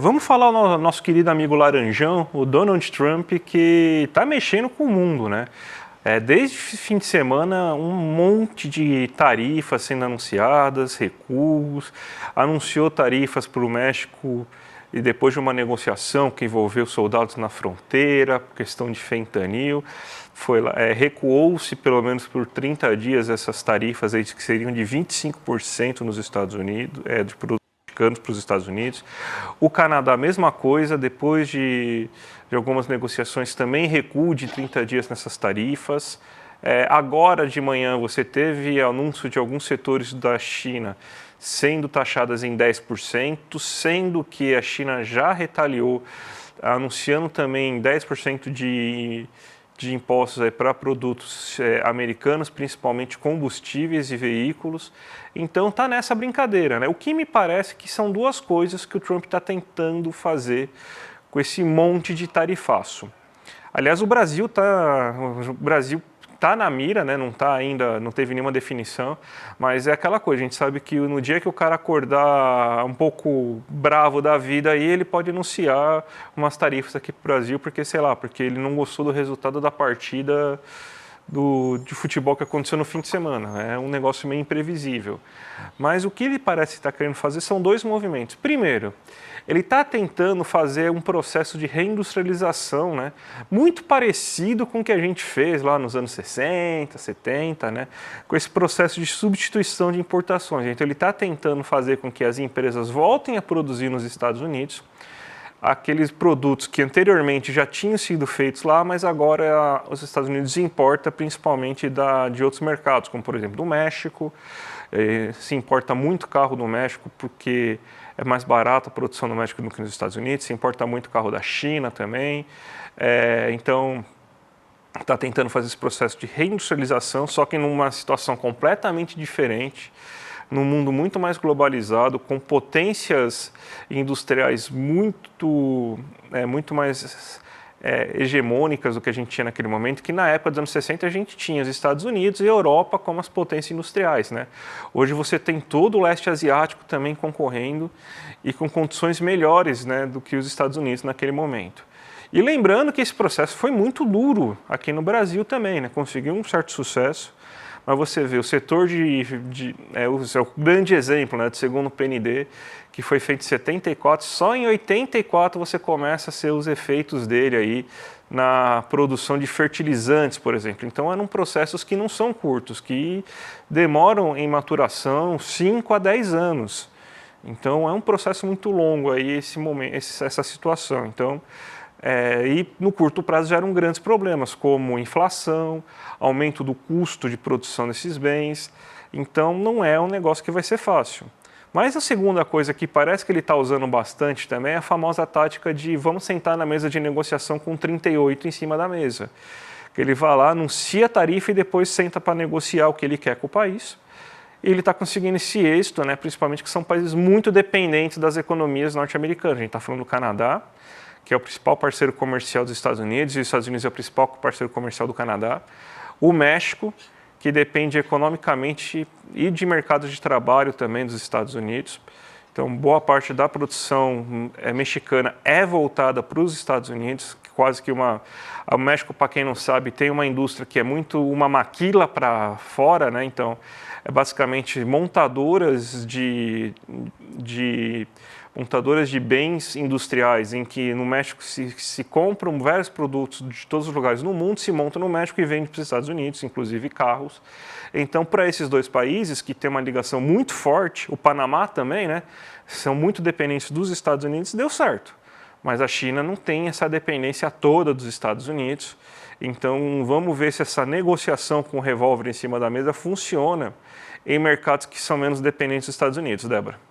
Vamos falar o nosso querido amigo Laranjão, o Donald Trump, que está mexendo com o mundo, né? Desde o fim de semana, um monte de tarifas sendo anunciadas, recuos, anunciou tarifas para o México e depois de uma negociação que envolveu soldados na fronteira, questão de fentanil, recuou-se pelo menos por 30 dias essas tarifas aí, que seriam de 25% nos Estados Unidos, de produtos americanos para os Estados Unidos. O Canadá, mesma coisa, depois de algumas negociações, também recuo de 30 dias nessas tarifas. Agora de manhã você teve anúncio de alguns setores da China sendo taxadas em 10%, sendo que a China já retaliou, anunciando também 10% de impostos para produtos americanos, principalmente combustíveis e veículos. Então está nessa brincadeira, né? O que me parece que são duas coisas que o Trump está tentando fazer com esse monte de tarifaço. Aliás, o Brasil tá na mira, né? Não tá ainda, não teve nenhuma definição, mas é aquela coisa, a gente sabe que no dia que o cara acordar um pouco bravo da vida, aí ele pode anunciar umas tarifas aqui pro Brasil, porque sei lá, porque ele não gostou do resultado da partida de futebol que aconteceu no fim de semana. É um negócio meio imprevisível. Mas o que ele parece estar querendo fazer são dois movimentos. Primeiro, ele está tentando fazer um processo de reindustrialização, né, muito parecido com o que a gente fez lá nos anos 60, 70, né, com esse processo de substituição de importações. Então ele está tentando fazer com que as empresas voltem a produzir nos Estados Unidos aqueles produtos que anteriormente já tinham sido feitos lá, mas agora os Estados Unidos importa principalmente de outros mercados, como por exemplo do México. Se importa muito carro do México porque é mais barato a produção no México do que nos Estados Unidos, se importa muito carro da China também. Então está tentando fazer esse processo de reindustrialização, só que numa situação completamente diferente, num mundo muito mais globalizado, com potências industriais muito mais hegemônicas do que a gente tinha naquele momento, que na época dos anos 60 a gente tinha os Estados Unidos e a Europa como as potências industriais, né? Hoje você tem todo o leste asiático também concorrendo e com condições melhores, né, do que os Estados Unidos naquele momento. E lembrando que esse processo foi muito duro aqui no Brasil também, né? Conseguiu um certo sucesso. Mas você vê, o setor é o grande exemplo, né, do segundo PND, que foi feito em 74, só em 84 você começa a ser os efeitos dele aí na produção de fertilizantes, por exemplo. Então eram processos que não são curtos, que demoram em maturação 5 a 10 anos. Então é um processo muito longo aí essa situação. Então, e no curto prazo geram grandes problemas, como inflação, aumento do custo de produção desses bens. Então não é um negócio que vai ser fácil. Mas a segunda coisa que parece que ele está usando bastante também é a famosa tática de vamos sentar na mesa de negociação com 38 em cima da mesa. Que ele vai lá, anuncia a tarifa e depois senta para negociar o que ele quer com o país. E ele está conseguindo esse êxito, né, principalmente que são países muito dependentes das economias norte-americanas. A gente está falando do Canadá, que é o principal parceiro comercial dos Estados Unidos, e os Estados Unidos é o principal parceiro comercial do Canadá. O México, que depende economicamente e de mercados de trabalho também dos Estados Unidos. Então, boa parte da produção mexicana é voltada para os Estados Unidos, quase que o México, para quem não sabe, tem uma indústria que é muito uma maquila para fora, né? Então, é basicamente montadoras de bens industriais, em que no México se compram vários produtos de todos os lugares no mundo, se montam no México e vendem para os Estados Unidos, inclusive carros. Então, para esses dois países, que têm uma ligação muito forte, o Panamá também, né, são muito dependentes dos Estados Unidos, deu certo. Mas a China não tem essa dependência toda dos Estados Unidos. Então, vamos ver se essa negociação com o revólver em cima da mesa funciona em mercados que são menos dependentes dos Estados Unidos, Débora.